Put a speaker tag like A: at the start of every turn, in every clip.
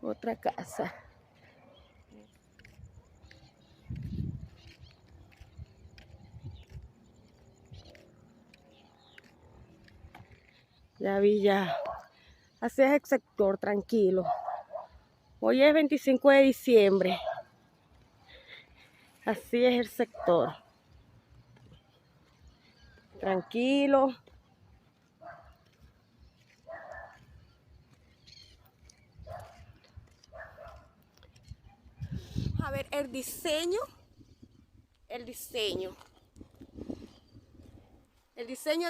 A: Otra casa. Ya vi ya. Así es el sector, tranquilo. Hoy es 25 de diciembre. Así es el sector. Tranquilo. A ver, el diseño. El diseño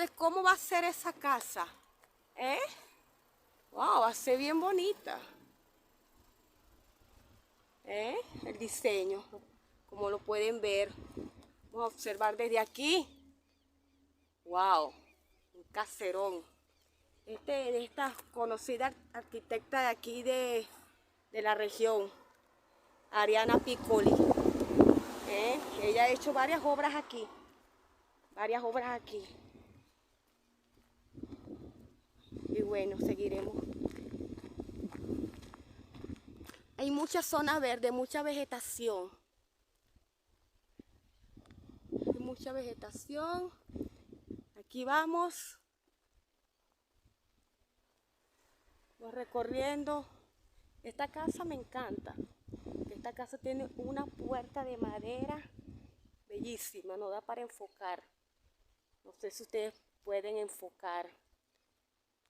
A: de cómo va a ser esa casa. ¿Eh? Wow, va a ser bien bonita. El diseño, como lo pueden ver. Vamos a observar desde aquí. Wow, un caserón. De esta conocida arquitecta de aquí de la región, Ariana Piccoli. Ella ha hecho varias obras aquí. Y bueno, seguiremos. Hay mucha zona verde, mucha vegetación. Aquí vamos recorriendo. Esta casa me encanta. Esta casa tiene una puerta de madera bellísima, no da para enfocar. No sé si ustedes pueden enfocar.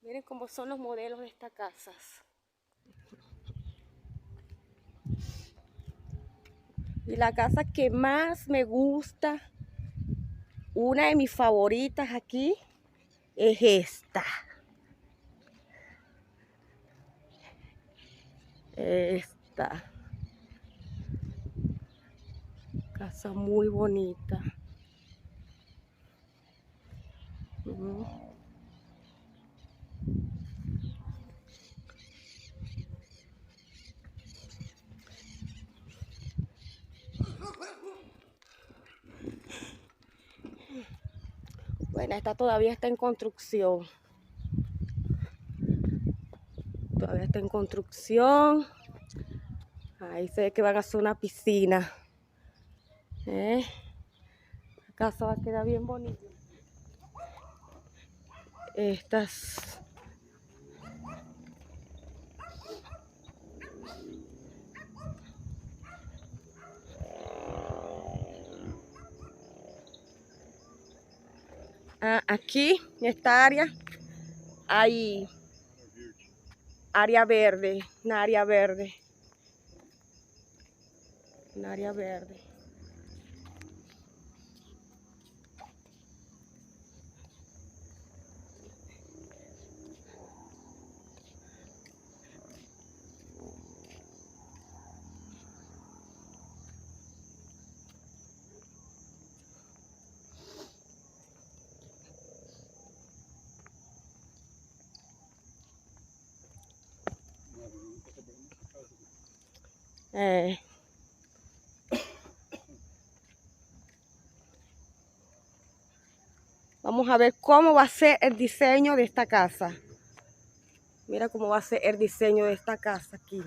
A: Miren cómo son los modelos de estas casas. Y la casa que más me gusta, una de mis favoritas aquí, es esta. Esta casa muy bonita. Bueno, esta todavía está en construcción. Ahí se ve que van a hacer una piscina. La casa va a quedar bien bonita. Estas. Aquí, en esta área, hay área verde, una área verde. Vamos a ver cómo va a ser el diseño de esta casa. Mira cómo va a ser el diseño de esta casa aquí.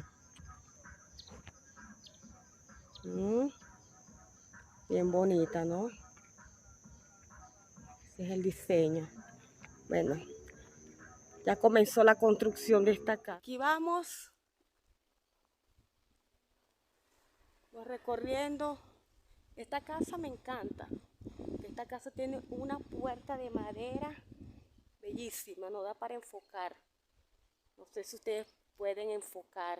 A: Bien bonita, ¿no? Ese es el diseño. Bueno, ya comenzó la construcción de esta casa. Aquí vamos recorriendo. Esta casa me encanta. Esta casa tiene una puerta de madera bellísima, no da para enfocar. No sé si ustedes pueden enfocar.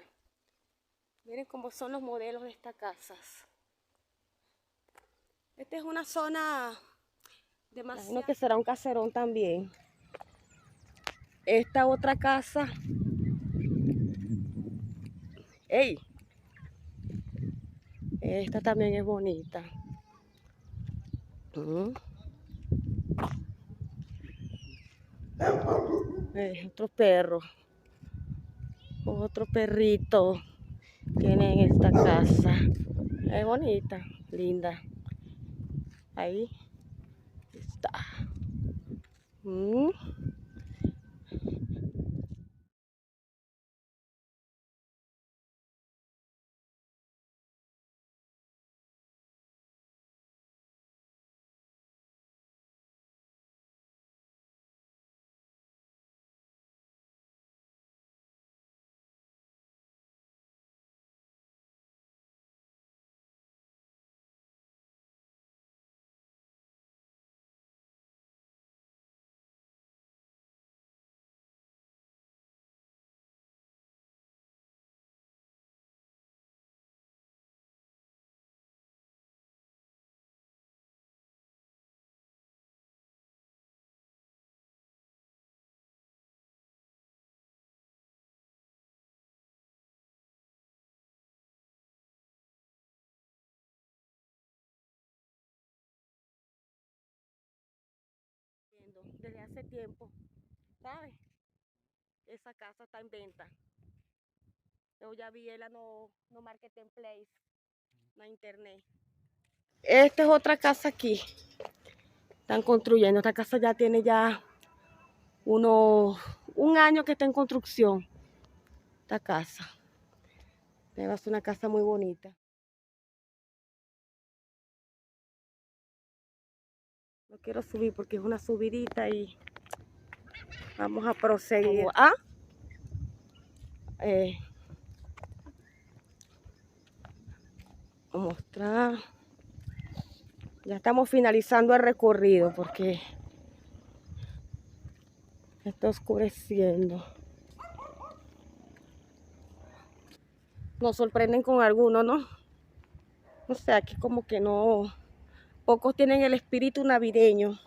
A: Miren cómo son los modelos de estas casas. Esta es una zona demasiado... Imagino que será un caserón también. Esta otra casa... ¡Ey! Esta también es bonita. Otro perro. Otro perrito tiene en esta casa. Es bonita, linda. Ahí está. desde hace tiempo, ¿sabes? Esa casa está en venta. Yo ya vi ella no marketplace, na internet. Esta es otra casa aquí. Están construyendo. Esta casa ya tiene ya un año que está en construcción. Esta casa. Es una casa muy bonita. No quiero subir porque es una subidita y vamos a proseguir. Voy a mostrar. Ya estamos finalizando el recorrido porque está oscureciendo. Nos sorprenden con algunos, ¿no? O sea, aquí como que no... Pocos tienen el espíritu navideño.